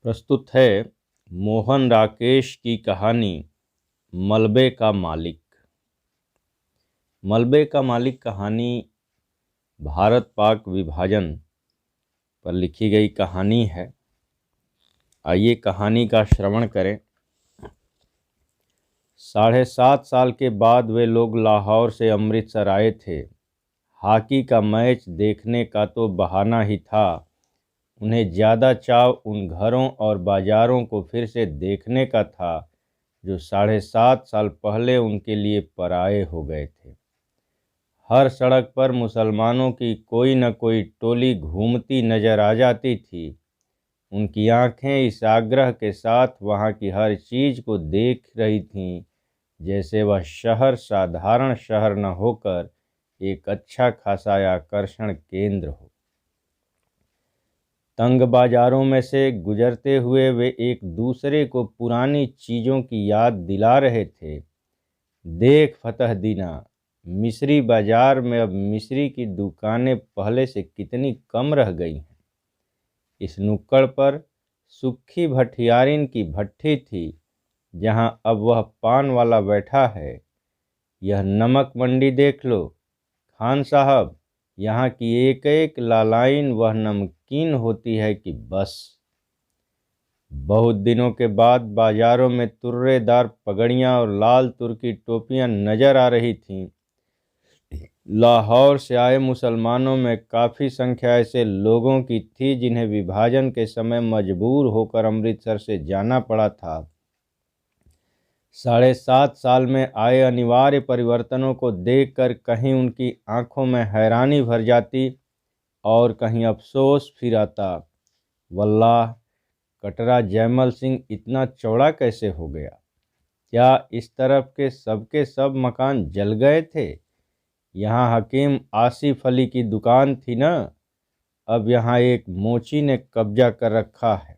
प्रस्तुत है मोहन राकेश की कहानी मलबे का मालिक। मलबे का मालिक कहानी भारत पाक विभाजन पर लिखी गई कहानी है। आइए कहानी का श्रवण करें। 7.5 साल के बाद वे लोग लाहौर से अमृतसर आए थे। हॉकी का मैच देखने का तो बहाना ही था। उन्हें ज़्यादा चाव उन घरों और बाज़ारों को फिर से देखने का था जो 7.5 साल पहले उनके लिए पराये हो गए थे। हर सड़क पर मुसलमानों की कोई न कोई टोली घूमती नज़र आ जाती थी। उनकी आंखें इस आग्रह के साथ वहाँ की हर चीज़ को देख रही थीं जैसे वह शहर साधारण शहर न होकर एक अच्छा खासा आकर्षण केंद्र हो। तंग बाजारों में से गुजरते हुए वे एक दूसरे को पुरानी चीज़ों की याद दिला रहे थे। देख फतहदीना, मिस्री बाजार में अब मिस्री की दुकानें पहले से कितनी कम रह गई हैं। इस नुक्कड़ पर सुक्खी भठियारिन की भट्ठी थी जहां अब वह पान वाला बैठा है। यह नमक मंडी देख लो खान साहब, यहाँ की एक एक लालाइन वह नमकीन होती है कि बस। बहुत दिनों के बाद बाजारों में तुर्रेदार पगड़ियाँ और लाल तुर्की टोपियाँ नजर आ रही थीं। लाहौर से आए मुसलमानों में काफ़ी संख्या ऐसे लोगों की थी जिन्हें विभाजन के समय मजबूर होकर अमृतसर से जाना पड़ा था। 7.5 साल में आए अनिवार्य परिवर्तनों को देखकर कहीं उनकी आंखों में हैरानी भर जाती और कहीं अफसोस फिर आता। वल्लाह, कटरा जयमल सिंह इतना चौड़ा कैसे हो गया? क्या इस तरफ के सब मकान जल गए थे? यहाँ हकीम आसिफ अली की दुकान थी न, अब यहाँ एक मोची ने कब्जा कर रखा है।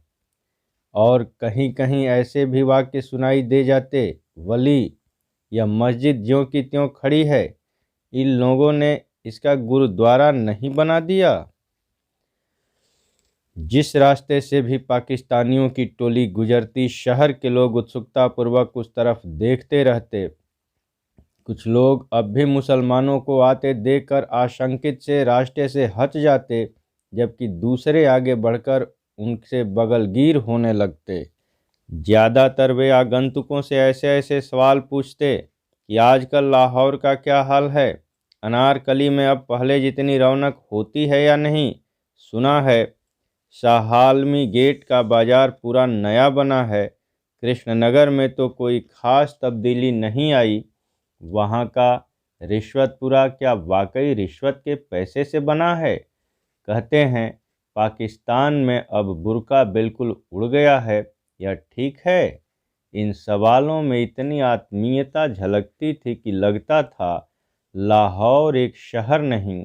और कहीं कहीं ऐसे भी वाक्य सुनाई दे जाते, वली, यह मस्जिद ज्यों की त्यों खड़ी है, इन लोगों ने इसका गुरुद्वारा नहीं बना दिया। जिस रास्ते से भी पाकिस्तानियों की टोली गुजरती, शहर के लोग उत्सुकतापूर्वक उस तरफ देखते रहते। कुछ लोग अब भी मुसलमानों को आते देखकर आशंकित से रास्ते से हट जाते, जबकि दूसरे आगे बढ़कर उनसे बगलगीर होने लगते। ज़्यादातर वे आगंतुकों से ऐसे ऐसे सवाल पूछते कि आजकल लाहौर का क्या हाल है, अनारकली में अब पहले जितनी रौनक होती है या नहीं। सुना है शाहालमी गेट का बाज़ार पूरा नया बना है। कृष्णनगर में तो कोई ख़ास तब्दीली नहीं आई। वहाँ का रिश्वतपुरा क्या वाकई रिश्वत के पैसे से बना है? कहते हैं पाकिस्तान में अब बुर्का बिल्कुल उड़ गया है। यह ठीक है? इन सवालों में इतनी आत्मीयता झलकती थी कि लगता था लाहौर एक शहर नहीं,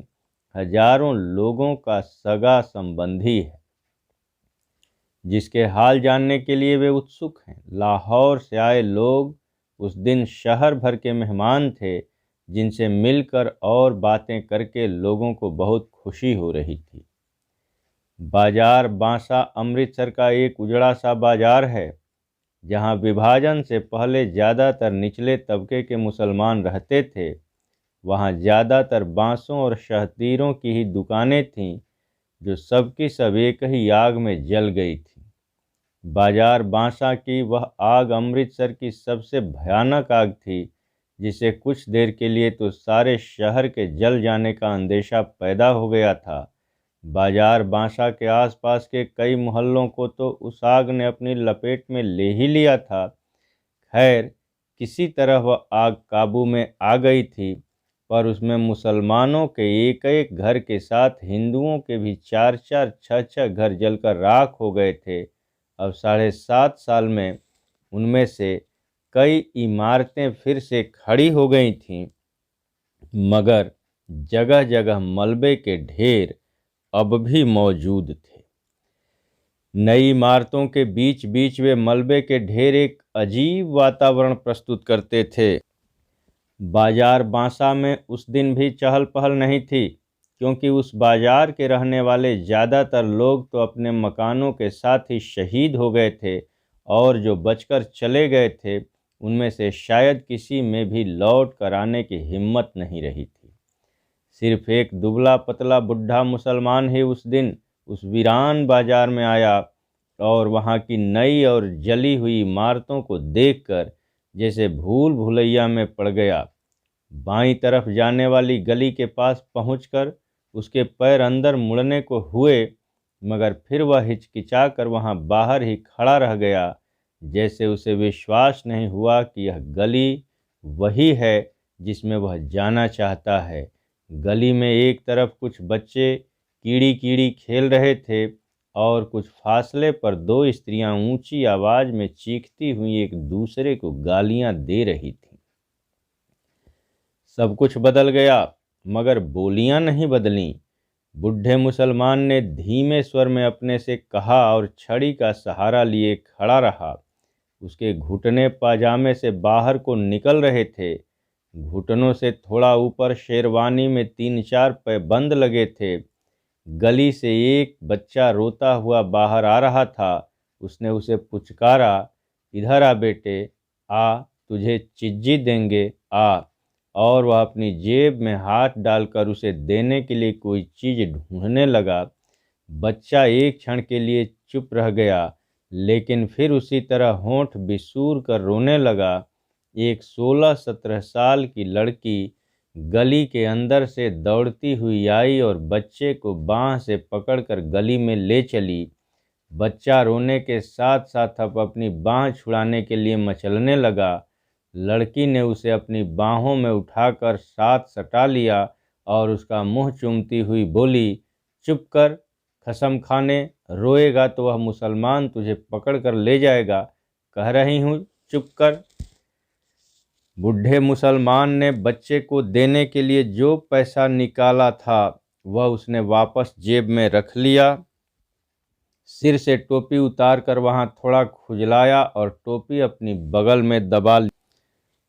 हजारों लोगों का सगा संबंधी है जिसके हाल जानने के लिए वे उत्सुक हैं। लाहौर से आए लोग उस दिन शहर भर के मेहमान थे जिनसे मिलकर और बातें करके लोगों को बहुत खुशी हो रही थी। बाजार बांसा अमृतसर का एक उजड़ा सा बाजार है जहां विभाजन से पहले ज़्यादातर निचले तबके के मुसलमान रहते थे। वहां ज़्यादातर बांसों और शहतीरों की ही दुकानें थीं जो सबकी सब एक ही आग में जल गई थी। बाजार बांसा की वह आग अमृतसर की सबसे भयानक आग थी जिसे कुछ देर के लिए तो सारे शहर के जल जाने का अंदेशा पैदा हो गया था। बाजार बांसा के आसपास के कई मोहल्लों को तो उस आग ने अपनी लपेट में ले ही लिया था। खैर, किसी तरह वह आग काबू में आ गई थी, पर उसमें मुसलमानों के एक एक घर के साथ हिंदुओं के भी 4-4, 6-6 घर जलकर राख हो गए थे। अब 7.5 साल में उनमें से कई इमारतें फिर से खड़ी हो गई थीं, मगर जगह जगह मलबे के ढेर अब भी मौजूद थे। नई इमारतों के बीच बीच वे मलबे के ढेर एक अजीब वातावरण प्रस्तुत करते थे। बाजार बांसा में उस दिन भी चहल पहल नहीं थी। क्योंकि उस बाजार के रहने वाले ज़्यादातर लोग तो अपने मकानों के साथ ही शहीद हो गए थे, और जो बचकर चले गए थे उनमें से शायद किसी में भी लौट कर आने की हिम्मत नहीं रही थी। सिर्फ एक दुबला पतला बुढ़ा मुसलमान ही उस दिन उस वीरान बाजार में आया, और वहाँ की नई और जली हुई इमारतों को देखकर जैसे भूल भुलैया में पड़ गया। बाईं तरफ जाने वाली गली के पास पहुंचकर उसके पैर अंदर मुड़ने को हुए, मगर फिर वह हिचकिचा कर वहाँ बाहर ही खड़ा रह गया, जैसे उसे विश्वास नहीं हुआ कि यह गली वही है जिसमें वह जाना चाहता है। गली में एक तरफ कुछ बच्चे कीड़ी कीड़ी खेल रहे थे, और कुछ फासले पर दो स्त्रियां ऊंची आवाज में चीखती हुई एक दूसरे को गालियां दे रही थीं। सब कुछ बदल गया, मगर बोलियां नहीं बदलीं। बूढ़े मुसलमान ने धीमे स्वर में अपने से कहा और छड़ी का सहारा लिए खड़ा रहा। उसके घुटने पाजामे से बाहर को निकल रहे थे। घुटनों से थोड़ा ऊपर शेरवानी में 3-4 पैबंद लगे थे। गली से एक बच्चा रोता हुआ बाहर आ रहा था। उसने उसे पुचकारा, इधर आ बेटे, आ, तुझे चिज्जी देंगे, आ। और वह अपनी जेब में हाथ डालकर उसे देने के लिए कोई चीज़ ढूंढने लगा। बच्चा एक क्षण के लिए चुप रह गया, लेकिन फिर उसी तरह होंठ बिसूर कर रोने लगा। एक 16-17 साल की लड़की गली के अंदर से दौड़ती हुई आई और बच्चे को बाँह से पकड़कर गली में ले चली। बच्चा रोने के साथ साथ अब अपनी बाँह छुड़ाने के लिए मचलने लगा। लड़की ने उसे अपनी बाहों में उठाकर साथ सटा लिया और उसका मुंह चूमती हुई बोली, चुप कर कसम खाने, रोएगा तो वह मुसलमान तुझे पकड़ कर ले जाएगा। कह रही हूँ चुप कर। बूढ़े मुसलमान ने बच्चे को देने के लिए जो पैसा निकाला था वह उसने वापस जेब में रख लिया। सिर से टोपी उतार कर वहाँ थोड़ा खुजलाया और टोपी अपनी बगल में दबा ली।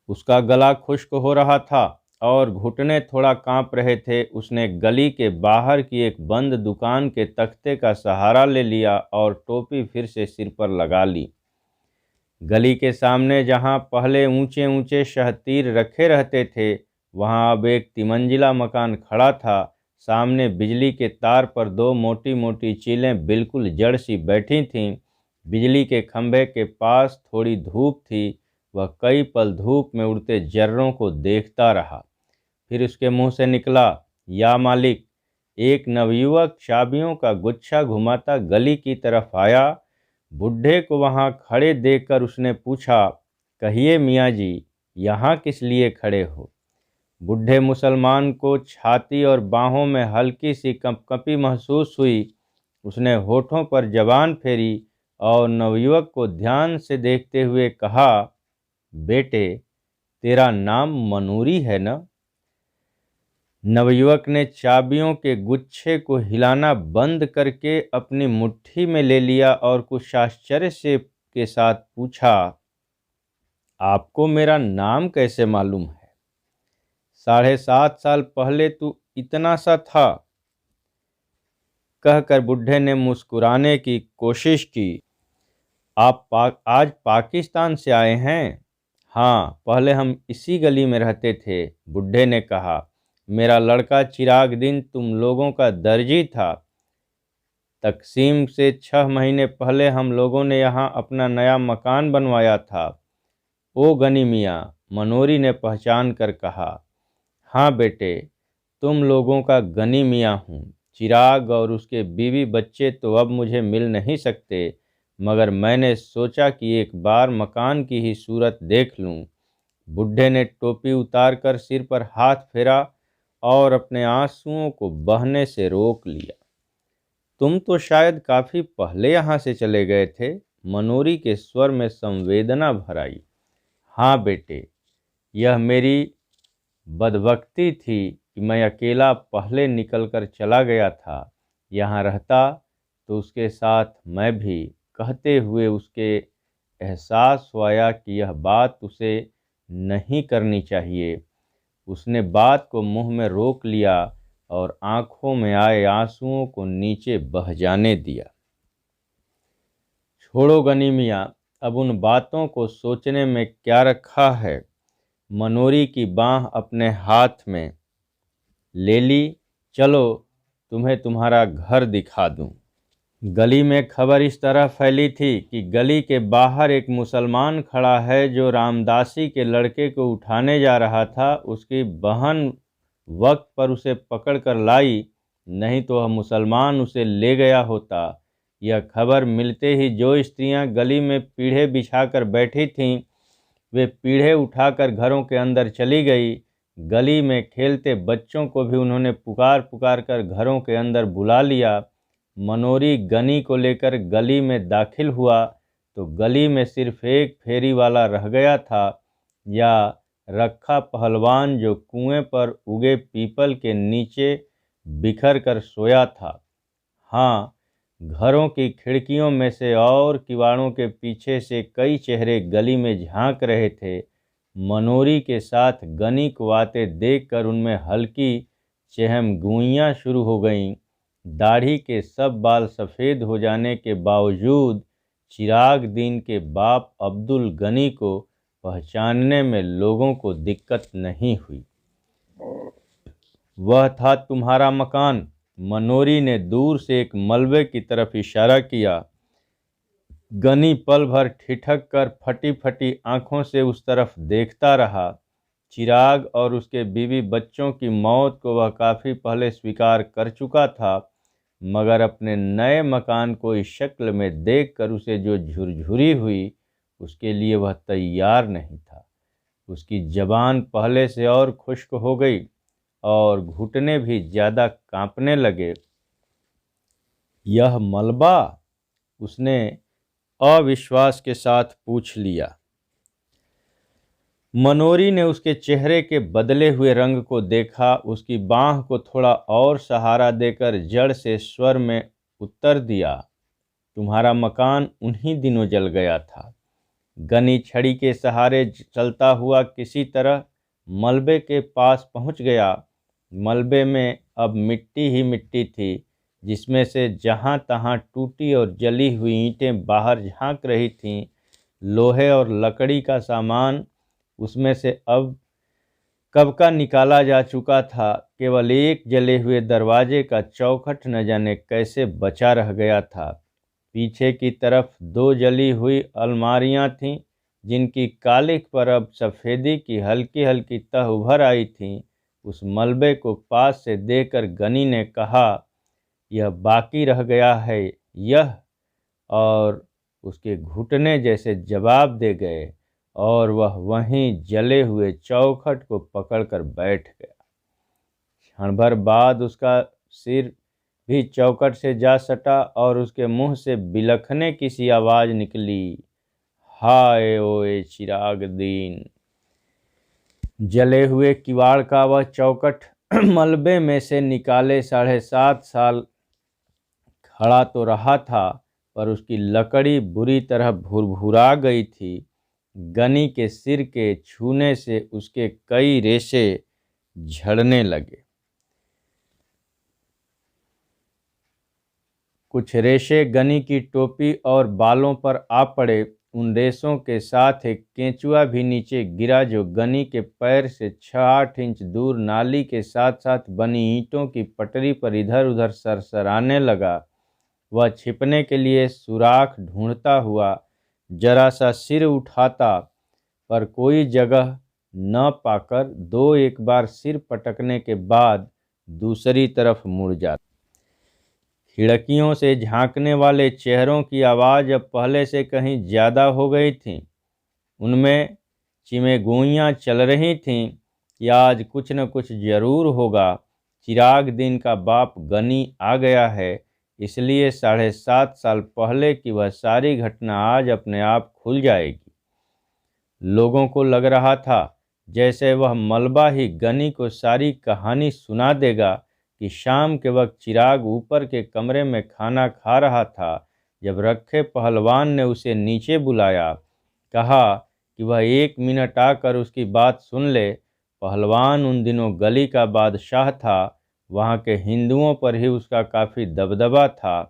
उसका गला खुश्क हो रहा था और घुटने थोड़ा कांप रहे थे। उसने गली के बाहर की एक बंद दुकान के तख्ते का सहारा ले लिया और टोपी फिर से सिर पर लगा ली। गली के सामने जहां पहले ऊंचे ऊंचे शहतीर रखे रहते थे, वहां अब एक तिमंजिला मकान खड़ा था। सामने बिजली के तार पर दो मोटी मोटी चीलें बिल्कुल जड़ सी बैठी थीं। बिजली के खंभे के पास थोड़ी धूप थी। वह कई पल धूप में उड़ते जर्रों को देखता रहा। फिर उसके मुंह से निकला, या मालिक। एक नवयुवक चाबियों का गुच्छा घुमाता गली की तरफ आया। बुढ़े को वहां खड़े देखकर उसने पूछा, कहिए मियाँ जी, यहाँ किस लिए खड़े हो? बूढ़े मुसलमान को छाती और बाहों में हल्की सी कंपकंपी महसूस हुई। उसने होठों पर जबान फेरी और नवयुवक को ध्यान से देखते हुए कहा, बेटे, तेरा नाम मनूरी है न? नवयुवक ने चाबियों के गुच्छे को हिलाना बंद करके अपनी मुट्ठी में ले लिया और कुछ आश्चर्य से के साथ पूछा, आपको मेरा नाम कैसे मालूम है? 7.5 साल पहले तू इतना सा था। कहकर बुढ़े ने मुस्कुराने की कोशिश की। आप आज पाकिस्तान से आए हैं? हाँ, पहले हम इसी गली में रहते थे, बुढ़े ने कहा। मेरा लड़का चिराग दिन तुम लोगों का दर्जी था। तकसीम से 6 महीने पहले हम लोगों ने यहाँ अपना नया मकान बनवाया था। ओ गनी मियाँ, मनोरी ने पहचान कर कहा। हाँ बेटे, तुम लोगों का गनी मियाँ हूँ। चिराग और उसके बीवी बच्चे तो अब मुझे मिल नहीं सकते, मगर मैंने सोचा कि एक बार मकान की ही सूरत देख लूँ। बुढ़े ने टोपी उतारकर सिर पर हाथ फेरा और अपने आंसुओं को बहने से रोक लिया। तुम तो शायद काफ़ी पहले यहाँ से चले गए थे, मनोरी के स्वर में संवेदना भर आई। हाँ बेटे, यह मेरी बदबख्ती थी कि मैं अकेला पहले निकलकर चला गया था। यहाँ रहता तो उसके साथ मैं भी। कहते हुए उसके एहसास हुआ कि यह बात उसे नहीं करनी चाहिए। उसने बात को मुंह में रोक लिया, और आंखों में आए आंसुओं को नीचे बह जाने दिया। छोड़ो गनी मियाँ, अब उन बातों को सोचने में क्या रखा है। मनोरी की बाँह अपने हाथ में ले ली। चलो तुम्हें तुम्हारा घर दिखा दूं। गली में खबर इस तरह फैली थी कि गली के बाहर एक मुसलमान खड़ा है जो रामदासी के लड़के को उठाने जा रहा था। उसकी बहन वक्त पर उसे पकड़ कर लाई, नहीं तो वह मुसलमान उसे ले गया होता। यह खबर मिलते ही जो स्त्रियां गली में पीढ़े बिछाकर बैठी थीं, वे पीढ़े उठाकर घरों के अंदर चली गई। गली में खेलते बच्चों को भी उन्होंने पुकार पुकार कर घरों के अंदर बुला लिया। मनोरी गनी को लेकर गली में दाखिल हुआ तो गली में सिर्फ एक फेरी वाला रह गया था, या रखा पहलवान जो कुएं पर उगे पीपल के नीचे बिखर कर सोया था। हाँ, घरों की खिड़कियों में से और किवाड़ों के पीछे से कई चेहरे गली में झांक रहे थे। मनोरी के साथ गनी को आते देखकर उनमें हल्की चहमगुइयाँ शुरू हो गईं। दाढ़ी के सब बाल सफ़ेद हो जाने के बावजूद चिराग दीन के बाप अब्दुल गनी को पहचानने में लोगों को दिक्कत नहीं हुई। वह था तुम्हारा मकान। मनोरी ने दूर से एक मलबे की तरफ इशारा किया। गनी पल भर ठिठक कर फटी फटी आंखों से उस तरफ देखता रहा। चिराग और उसके बीवी बच्चों की मौत को वह काफ़ी पहले स्वीकार कर चुका था, मगर अपने नए मकान को इस शक्ल में देखकर उसे जो झुरझुरी हुई, उसके लिए वह तैयार नहीं था। उसकी जबान पहले से और खुश्क हो गई और घुटने भी ज़्यादा कांपने लगे। यह मलबा? उसने अविश्वास के साथ पूछ लिया। मनोरी ने उसके चेहरे के बदले हुए रंग को देखा। उसकी बाँह को थोड़ा और सहारा देकर जड़ से स्वर में उत्तर दिया, तुम्हारा मकान उन्हीं दिनों जल गया था। गनी छड़ी के सहारे चलता हुआ किसी तरह मलबे के पास पहुंच गया। मलबे में अब मिट्टी ही मिट्टी थी, जिसमें से जहां तहां टूटी और जली हुई ईंटें बाहर झांक रही थीं। लोहे और लकड़ी का सामान उसमें से अब कब का निकाला जा चुका था। केवल एक जले हुए दरवाजे का चौखट न जाने कैसे बचा रह गया था। पीछे की तरफ दो जली हुई अलमारियां थीं, जिनकी कालिख पर अब सफ़ेदी की हल्की हल्की तह उभर आई थी। उस मलबे को पास से देखकर गनी ने कहा, यह बाकी रह गया है यह, और उसके घुटने जैसे जवाब दे गए और वह वहीं जले हुए चौखट को पकड़कर बैठ गया। क्षण भर बाद उसका सिर भी चौखट से जा सटा और उसके मुंह से बिलखने की सी आवाज़ निकली, हाय ओए चिराग दीन। जले हुए किवाड़ का वह चौखट मलबे में से निकाले 7.5 साल खड़ा तो रहा था, पर उसकी लकड़ी बुरी तरह भुरभुरा गई थी। गनी के सिर के छूने से उसके कई रेशे झड़ने लगे। कुछ रेशे गनी की टोपी और बालों पर आ पड़े। उन रेशों के साथ एक केंचुआ भी नीचे गिरा, जो गनी के पैर से 6-8 इंच दूर नाली के साथ साथ बनी ईंटों की पटरी पर इधर उधर सरसराने लगा। वह छिपने के लिए सुराख ढूंढता हुआ जरा सा सिर उठाता, पर कोई जगह न पाकर एक बार सिर पटकने के बाद दूसरी तरफ मुड़ जाता। खिड़कियों से झांकने वाले चेहरों की आवाज़ अब पहले से कहीं ज़्यादा हो गई थी। उनमें चिमेगोइयाँ चल रही थीं कि आज कुछ न कुछ ज़रूर होगा। चिराग दीन का बाप गनी आ गया है, इसलिए 7.5 साल पहले की वह सारी घटना आज अपने आप खुल जाएगी। लोगों को लग रहा था जैसे वह मलबा ही गनी को सारी कहानी सुना देगा कि शाम के वक्त चिराग ऊपर के कमरे में खाना खा रहा था। जब रखे पहलवान ने उसे नीचे बुलाया, कहा कि वह 1 मिनट आकर उसकी बात सुन ले। पहलवान उन दिनों गली का बादशाह था। वहाँ के हिंदुओं पर ही उसका काफ़ी दबदबा था।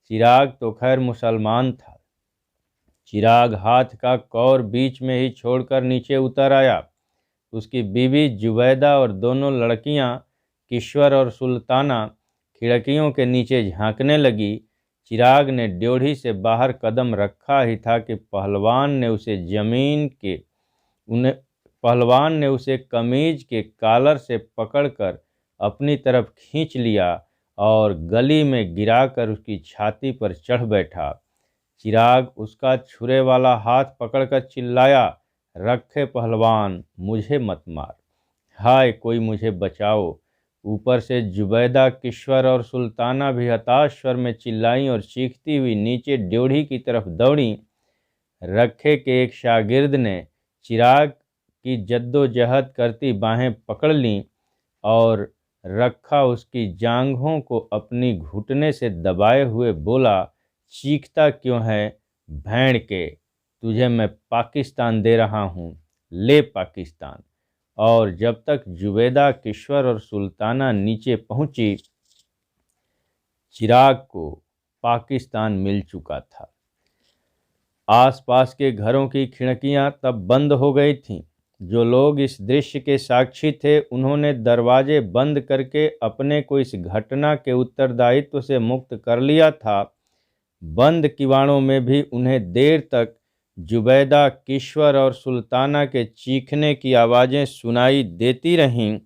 चिराग तो खैर मुसलमान था। चिराग हाथ का कौर बीच में ही छोड़कर नीचे उतर आया। उसकी बीवी जुबैदा और दोनों लड़कियां किश्वर और सुल्ताना खिड़कियों के नीचे झांकने लगी। चिराग ने ड्योढ़ी से बाहर कदम रखा ही था कि पहलवान ने उसे कमीज के कॉलर से पकड़कर अपनी तरफ खींच लिया और गली में गिराकर उसकी छाती पर चढ़ बैठा। चिराग उसका छुरे वाला हाथ पकड़कर चिल्लाया, रखे पहलवान, मुझे मत मार, हाय कोई मुझे बचाओ। ऊपर से जुबैदा, किश्वर और सुल्ताना भी हताश स्वर में चिल्लाई और चीखती हुई नीचे ड्योढ़ी की तरफ दौड़ी। रखे के एक शागिर्द ने चिराग की जद्दोजहद करती बाहें पकड़ लीं और रखा उसकी जांघों को अपनी घुटने से दबाए हुए बोला, चीखता क्यों है भेड़ के, तुझे मैं पाकिस्तान दे रहा हूँ, ले पाकिस्तान। और जब तक जुबैदा, किश्वर और सुल्ताना नीचे पहुंची, चिराग को पाकिस्तान मिल चुका था। आसपास के घरों की खिड़कियां तब बंद हो गई थीं। जो लोग इस दृश्य के साक्षी थे, उन्होंने दरवाजे बंद करके अपने को इस घटना के उत्तरदायित्व से मुक्त कर लिया था। बंद किवाड़ों में भी उन्हें देर तक जुबैदा, किश्वर और सुल्ताना के चीखने की आवाज़ें सुनाई देती रहीं।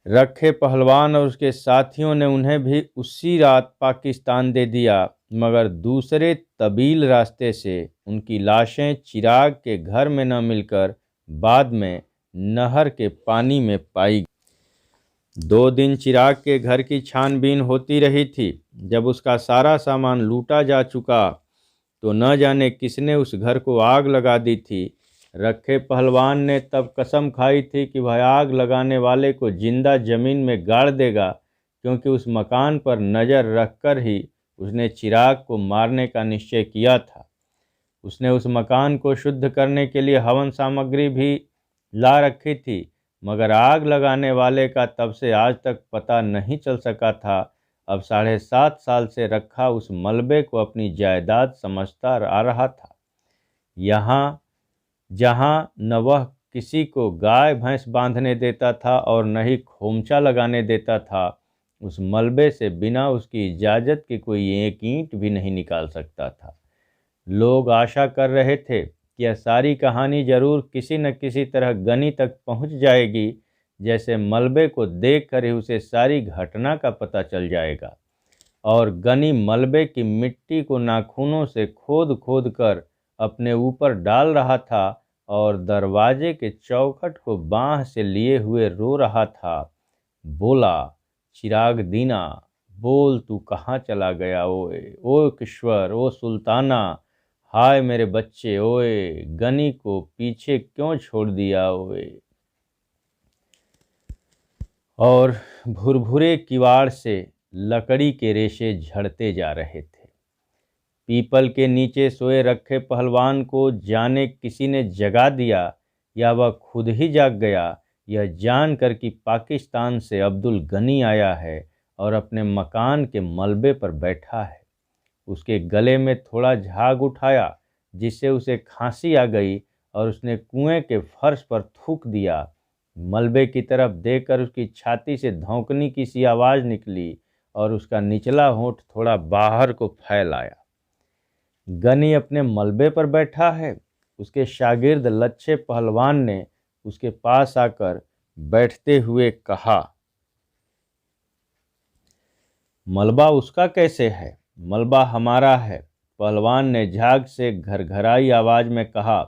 रखे पहलवान और उसके साथियों ने उन्हें भी उसी रात पाकिस्तान दे दिया, मगर दूसरे तबील रास्ते से उनकी लाशें चिराग के घर में न मिलकर बाद में नहर के पानी में पाई। 2 दिन चिराग के घर की छानबीन होती रही थी। जब उसका सारा सामान लूटा जा चुका तो न जाने किसने उस घर को आग लगा दी थी। रखे पहलवान ने तब कसम खाई थी कि वह आग लगाने वाले को जिंदा जमीन में गाड़ देगा, क्योंकि उस मकान पर नज़र रखकर ही उसने चिराग को मारने का निश्चय किया था। उसने उस मकान को शुद्ध करने के लिए हवन सामग्री भी ला रखी थी, मगर आग लगाने वाले का तब से आज तक पता नहीं चल सका था। अब 7.5 साल से रखा उस मलबे को अपनी जायदाद समझता आ रहा था। यहाँ जहाँ न वह किसी को गाय भैंस बांधने देता था और न ही खोमचा लगाने देता था, उस मलबे से बिना उसकी इजाज़त के कोई एक ईंट भी नहीं निकाल सकता था। लोग आशा कर रहे थे कि यह सारी कहानी जरूर किसी न किसी तरह गनी तक पहुंच जाएगी, जैसे मलबे को देखकर ही उसे सारी घटना का पता चल जाएगा। और गनी मलबे की मिट्टी को नाखूनों से खोद खोद कर अपने ऊपर डाल रहा था और दरवाजे के चौखट को बाँह से लिए हुए रो रहा था। बोला, चिराग दीना, बोल तू कहाँ चला गया ओए, ओ किश्वर, ओ सुल्ताना, हाय मेरे बच्चे ओए, गनी को पीछे क्यों छोड़ दिया ओए। और भुरभुरे किवाड़ से लकड़ी के रेशे झड़ते जा रहे थे। पीपल के नीचे सोए रखे पहलवान को जाने किसी ने जगा दिया या वह खुद ही जाग गया, यह जानकर कि पाकिस्तान से अब्दुल गनी आया है और अपने मकान के मलबे पर बैठा है। उसके गले में थोड़ा झाग उठाया, जिससे उसे खांसी आ गई और उसने कुएं के फर्श पर थूक दिया। मलबे की तरफ देखकर उसकी छाती से धौंकनी की सी आवाज़ निकली और उसका निचला होंठ थोड़ा बाहर को फैल आया। गनी अपने मलबे पर बैठा है। उसके शागिर्द लच्छे पहलवान ने उसके पास आकर बैठते हुए कहा, मलबा उसका कैसे है, मलबा हमारा है। पहलवान ने झाग से घरघराई आवाज में कहा,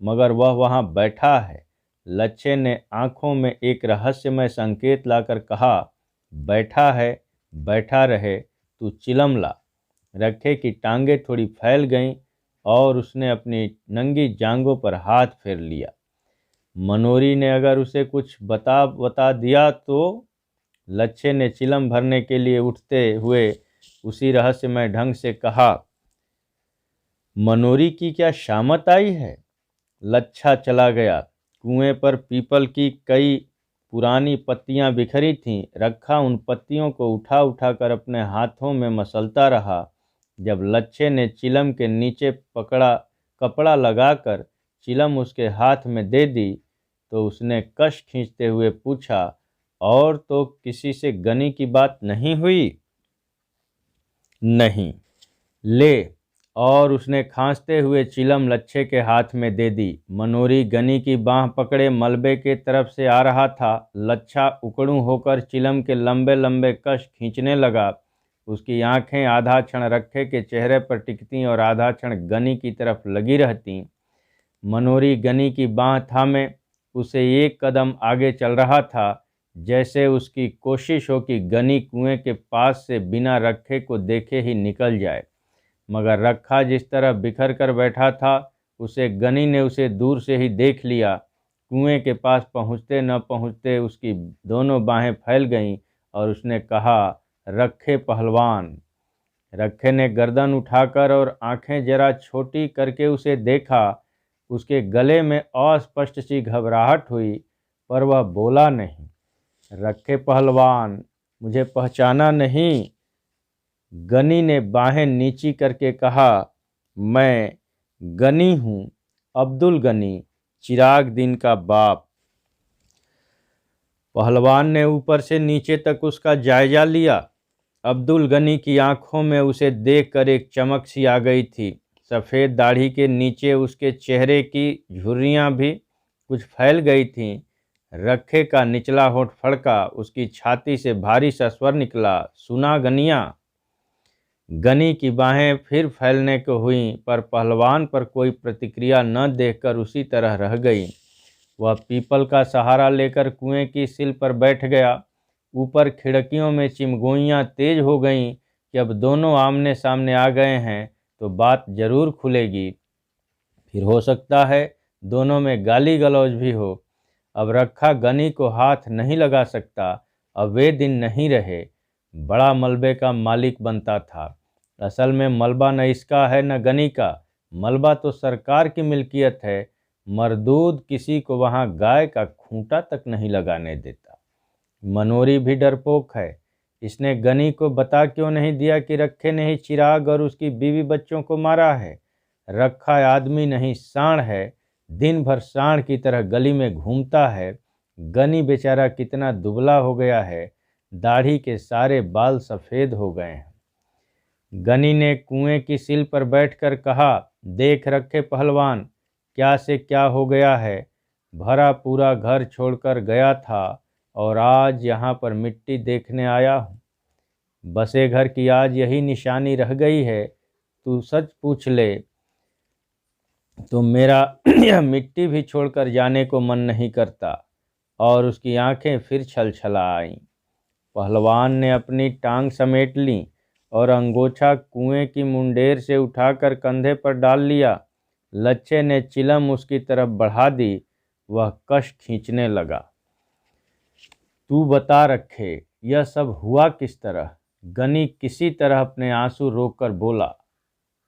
मगर वह वहां बैठा है। लच्छे ने आंखों में एक रहस्यमय संकेत लाकर कहा, बैठा है, बैठा रहे, तू चिलम ला। रखे की टांगें थोड़ी फैल गईं और उसने अपनी नंगी जांघों पर हाथ फेर लिया। मनोरी ने अगर उसे कुछ बता दिया तो? लच्छे ने चिलम भरने के लिए उठते हुए उसी रहस्यमय ढंग से कहा, मनोरी की क्या शामत आई है। लच्छा चला गया। कुएं पर पीपल की कई पुरानी पत्तियां बिखरी थीं। रखा उन पत्तियों को उठा उठा कर अपने हाथों में मसलता रहा। जब लच्छे ने चिलम के नीचे पकड़ा कपड़ा लगाकर चिलम उसके हाथ में दे दी तो उसने कश खींचते हुए पूछा, और तो किसी से गनी की बात नहीं हुई? नहीं। ले। और उसने खांसते हुए चिलम लच्छे के हाथ में दे दी। मनोरी गनी की बाँह पकड़े मलबे के तरफ से आ रहा था। लच्छा उकड़ू होकर चिलम के लंबे लंबे कश खींचने लगा। उसकी आंखें आधा क्षण रखे के चेहरे पर टिकती और आधा क्षण गनी की तरफ लगी रहती। मनोरी गनी की बाँह थामे उसे एक कदम आगे चल रहा था, जैसे उसकी कोशिश हो कि गनी कुएं के पास से बिना रखे को देखे ही निकल जाए। मगर रखा जिस तरह बिखर कर बैठा था, उसे गनी ने उसे दूर से ही देख लिया। कुएं के पास पहुँचते न पहुँचते उसकी दोनों बाहें फैल गईं और उसने कहा, रखे पहलवान। रखे ने गर्दन उठाकर और आंखें जरा छोटी करके उसे देखा। उसके गले में अस्पष्ट सी घबराहट हुई, पर वह बोला नहीं। रखे पहलवान, मुझे पहचाना नहीं? गनी ने बाहें नीची करके कहा, मैं गनी हूँ, अब्दुल गनी, चिराग दीन का बाप। पहलवान ने ऊपर से नीचे तक उसका जायजा लिया। अब्दुल गनी की आंखों में उसे देखकर एक चमक सी आ गई थी। सफ़ेद दाढ़ी के नीचे उसके चेहरे की झुर्रियाँ भी कुछ फैल गई थीं। रखे का निचला होंठ फड़का। उसकी छाती से भारी सा स्वर निकला, सुना गनिया? गनी की बाहें फिर फैलने को हुईं, पर पहलवान पर कोई प्रतिक्रिया न देखकर उसी तरह रह गई। वह पीपल का सहारा लेकर कुएं की सिल पर बैठ गया। ऊपर खिड़कियों में चिमगोइयाँ तेज हो गईं कि अब दोनों आमने सामने आ गए हैं तो बात जरूर खुलेगी। फिर हो सकता है दोनों में गाली गलौज भी हो। अब रखा गनी को हाथ नहीं लगा सकता। अब वे दिन नहीं रहे। बड़ा मलबे का मालिक बनता था। असल में मलबा न इसका है न गनी का। मलबा तो सरकार की मिल्कियत है। मरदूद किसी को वहाँ गाय का खूंटा तक नहीं लगाने देता। मनोरी भी डरपोक है। इसने गनी को बता क्यों नहीं दिया कि रखे ने ही चिराग और उसकी बीवी बच्चों को मारा है? रखा आदमी नहीं सांड है। दिन भर सांड की तरह गली में घूमता है। गनी बेचारा कितना दुबला हो गया है। दाढ़ी के सारे बाल सफ़ेद हो गए हैं। गनी ने कुएं की सिल पर बैठकर कहा, देख रखे पहलवान, क्या से क्या हो गया है। भरा पूरा घर छोड़कर गया था और आज यहाँ पर मिट्टी देखने आया हूँ। बसे घर की आज यही निशानी रह गई है। तू सच पूछ ले तो मेरा यह मिट्टी भी छोड़कर जाने को मन नहीं करता। और उसकी आंखें फिर छलछला आईं। पहलवान ने अपनी टांग समेट ली और अंगोछा कुएं की मुंडेर से उठाकर कंधे पर डाल लिया। लच्छे ने चिलम उसकी तरफ बढ़ा दी। वह कश खींचने लगा। तू बता रखे, यह सब हुआ किस तरह? गनी किसी तरह अपने आंसू रोककर बोला,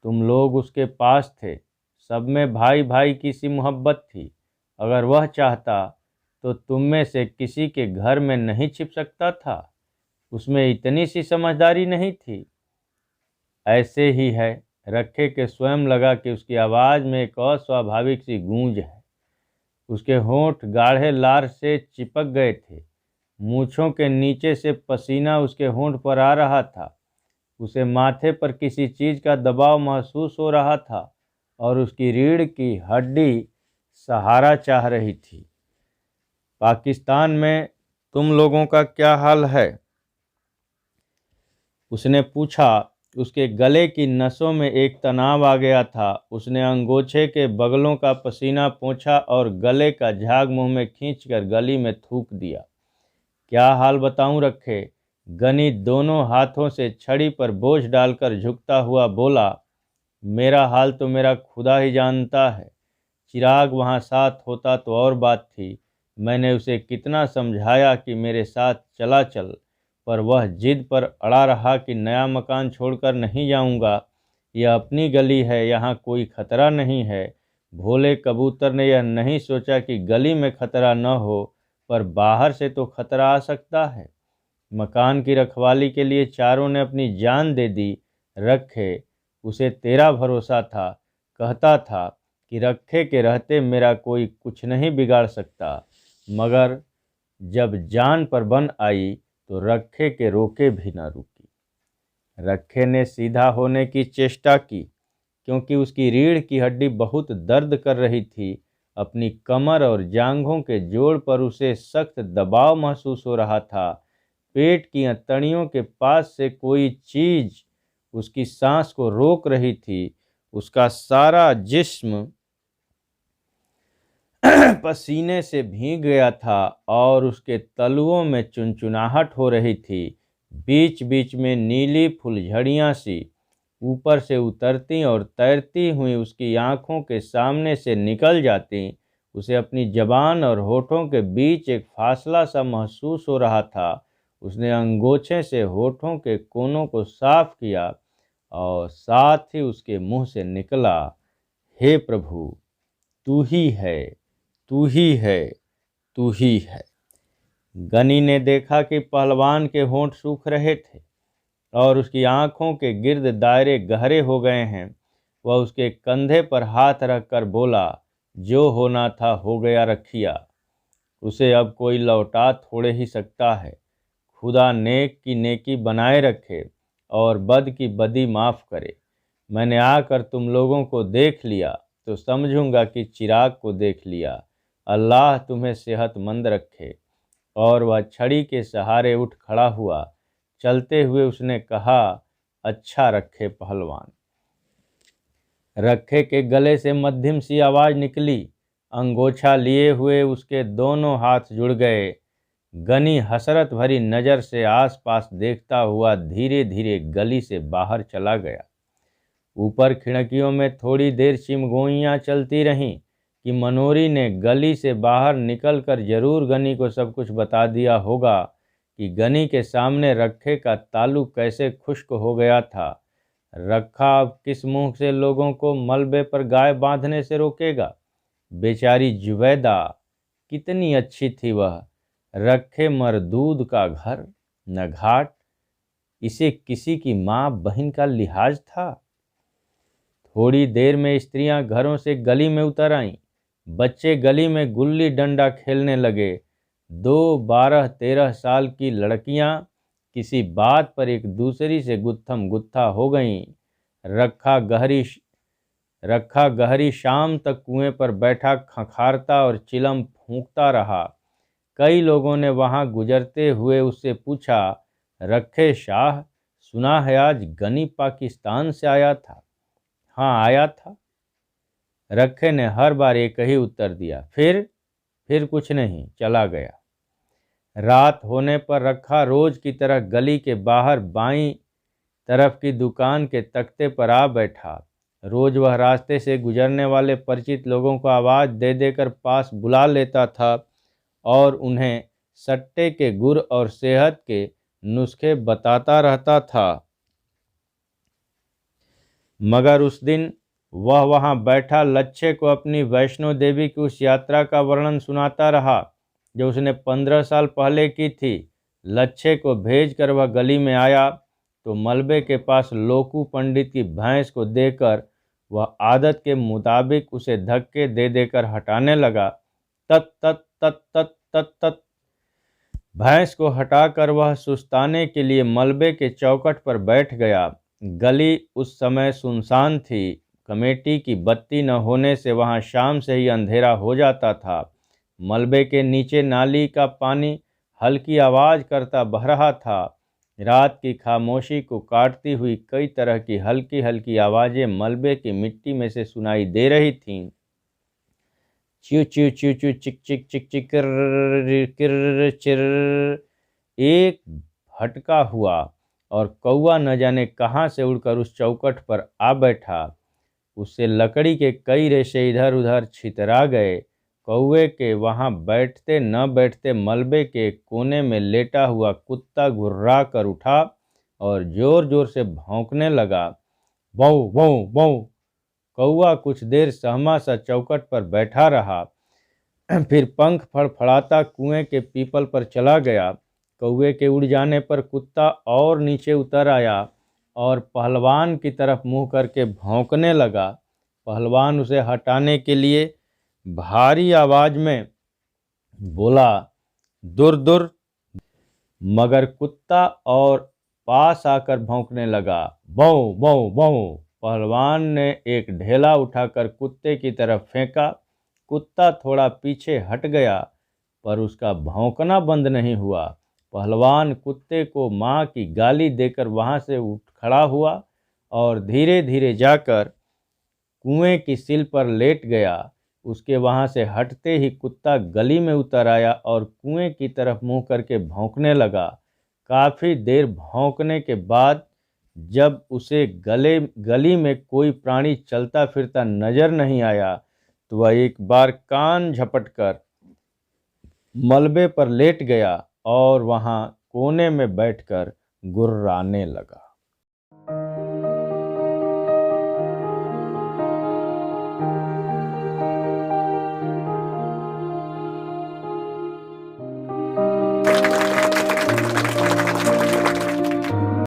तुम लोग उसके पास थे। सब में भाई भाई की सी मोहब्बत थी। अगर वह चाहता तो तुम में से किसी के घर में नहीं छिप सकता था। उसमें इतनी सी समझदारी नहीं थी। ऐसे ही है। रखे के स्वयं लगा कि उसकी आवाज़ में एक अस्वाभाविक सी गूंज है। उसके होंठ गाढ़े लार से चिपक गए थे। मूँछों के नीचे से पसीना उसके होंठ पर आ रहा था। उसे माथे पर किसी चीज़ का दबाव महसूस हो रहा था और उसकी रीढ़ की हड्डी सहारा चाह रही थी। पाकिस्तान में तुम लोगों का क्या हाल है? उसने पूछा। उसके गले की नसों में एक तनाव आ गया था। उसने अंगोछे के बगलों का पसीना पोंछा और गले का झाग मुंह में खींचकर गली में थूक दिया। क्या हाल बताऊं रखे? गनी दोनों हाथों से छड़ी पर बोझ डालकर झुकता हुआ बोला, मेरा हाल तो मेरा खुदा ही जानता है। चिराग वहाँ साथ होता तो और बात थी। मैंने उसे कितना समझाया कि मेरे साथ चला चल, पर वह जिद पर अड़ा रहा कि नया मकान छोड़कर नहीं जाऊंगा। यह अपनी गली है, यहाँ कोई खतरा नहीं है। भोले कबूतर ने यह नहीं सोचा कि गली में खतरा न हो पर बाहर से तो खतरा आ सकता है। मकान की रखवाली के लिए चारों ने अपनी जान दे दी। रखे, उसे तेरा भरोसा था, कहता था कि रखे के रहते मेरा कोई कुछ नहीं बिगाड़ सकता। मगर जब जान पर बन आई तो रखे के रोके भी न रुकी। रखे ने सीधा होने की चेष्टा की, क्योंकि उसकी रीढ़ की हड्डी बहुत दर्द कर रही थी। अपनी कमर और जांघों के जोड़ पर उसे सख्त दबाव महसूस हो रहा था। पेट की अंतड़ियों के पास से कोई चीज उसकी सांस को रोक रही थी। उसका सारा जिस्म पसीने से भीग गया था और उसके तलुओं में चुनचुनाहट हो रही थी। बीच बीच में नीली फुलझड़ियां सी ऊपर से उतरती और तैरती हुई उसकी आंखों के सामने से निकल जाती। उसे अपनी जबान और होठों के बीच एक फासला सा महसूस हो रहा था। उसने अंगोछे से होठों के कोनों को साफ किया और साथ ही उसके मुंह से निकला, हे प्रभु, तू ही है, तू ही है, तू ही है। गनी ने देखा कि पहलवान के होंठ सूख रहे थे और उसकी आंखों के गिर्द दायरे गहरे हो गए हैं। वह उसके कंधे पर हाथ रखकर बोला, जो होना था हो गया रखिया, उसे अब कोई लौटा थोड़े ही सकता है। खुदा नेक की नेकी बनाए रखे और बद की बदी माफ़ करे। मैंने आकर तुम लोगों को देख लिया तो समझूंगा कि चिराग को देख लिया। अल्लाह तुम्हें सेहतमंद रखे। और वह छड़ी के सहारे उठ खड़ा हुआ। चलते हुए उसने कहा, अच्छा रखे पहलवान। रखे के गले से मध्यम सी आवाज़ निकली। अंगोछा लिए हुए उसके दोनों हाथ जुड़ गए। गनी हसरत भरी नज़र से आसपास देखता हुआ धीरे धीरे गली से बाहर चला गया। ऊपर खिड़कियों में थोड़ी देर चिमगोइयाँ चलती रहीं कि मनोरी ने गली से बाहर निकलकर जरूर गनी को सब कुछ बता दिया होगा कि गनी के सामने रखे का तालू कैसे खुश्क हो गया था। रखा अब किस मुंह से लोगों को मलबे पर गाय बांधने से रोकेगा। बेचारी जुबैदा, कितनी अच्छी थी वह। रखे मरदूद का घर न घाट, इसे किसी की माँ बहन का लिहाज था। थोड़ी देर में स्त्रियां घरों से गली में उतर आईं। बच्चे गली में गुल्ली डंडा खेलने लगे। 12-13 साल की लड़कियां किसी बात पर एक दूसरी से गुत्थम गुत्था हो गईं। रखा गहरी शाम तक कुएं पर बैठा खंखारता और चिलम फूंकता रहा। कई लोगों ने वहां गुजरते हुए उससे पूछा, रखे शाह, सुना है आज गनी पाकिस्तान से आया था। हाँ, आया था। रखे ने हर बार एक ही उत्तर दिया, फिर कुछ नहीं, चला गया। रात होने पर रखा रोज की तरह गली के बाहर बाईं तरफ की दुकान के तख्ते पर आ बैठा। रोज वह रास्ते से गुजरने वाले परिचित लोगों को आवाज़ दे देकर पास बुला लेता था और उन्हें सट्टे के गुर और सेहत के नुस्खे बताता रहता था। मगर उस दिन वह वहां बैठा लच्छे को अपनी वैष्णो देवी की उस यात्रा का वर्णन सुनाता रहा जो उसने 15 साल पहले की थी। लच्छे को भेजकर वह गली में आया तो मलबे के पास लोकू पंडित की भैंस को देकर वह आदत के मुताबिक उसे धक्के दे देकर हटाने लगा। तत तत तत तत तत तत भैंस को हटाकर वह सुस्ताने के लिए मलबे के चौखट पर बैठ गया। गली उस समय सुनसान थी। कमेटी की बत्ती न होने से वहां शाम से ही अंधेरा हो जाता था। मलबे के नीचे नाली का पानी हल्की आवाज़ करता बह रहा था। रात की खामोशी को काटती हुई कई तरह की हल्की हल्की आवाज़ें मलबे की मिट्टी में से सुनाई दे रही थीं। च्यू च्यू च्यू च्यू, चिक चिक चिक चिक, किर किर चिर। एक भटका हुआ और कौवा न जाने कहाँ से उड़कर उस चौखट पर आ बैठा। उससे लकड़ी के कई रेशे इधर उधर छितरा गए। कौवे के वहां बैठते न बैठते मलबे के कोने में लेटा हुआ कुत्ता घुर्रा कर उठा और जोर जोर से भौंकने लगा। बौ बौ बौ। कौवा कुछ देर सहमा सा चौखट पर बैठा रहा। फिर पंख फड़फड़ाता कुएं के पीपल पर चला गया। कौवे के उड़ जाने पर कुत्ता और नीचे उतर आया और पहलवान की तरफ मुंह करके भौंकने लगा। पहलवान उसे हटाने के लिए भारी आवाज में बोला, दूर दूर। मगर कुत्ता और पास आकर भौंकने लगा, बौ बौ बौ। पहलवान ने एक ढेला उठाकर कुत्ते की तरफ फेंका। कुत्ता थोड़ा पीछे हट गया, पर उसका भौंकना बंद नहीं हुआ। पहलवान कुत्ते को माँ की गाली देकर वहां से उठ खड़ा हुआ और धीरे धीरे जाकर कुएं की सिल पर लेट गया। उसके वहां से हटते ही कुत्ता गली में उतर आया और कुएं की तरफ मुंह करके भौंकने लगा। काफी देर भौंकने के बाद जब उसे गली में कोई प्राणी चलता फिरता नजर नहीं आया, तो वह एक बार कान झपटकर मलबे पर लेट गया और वहां कोने में बैठकर गुर्राने लगा।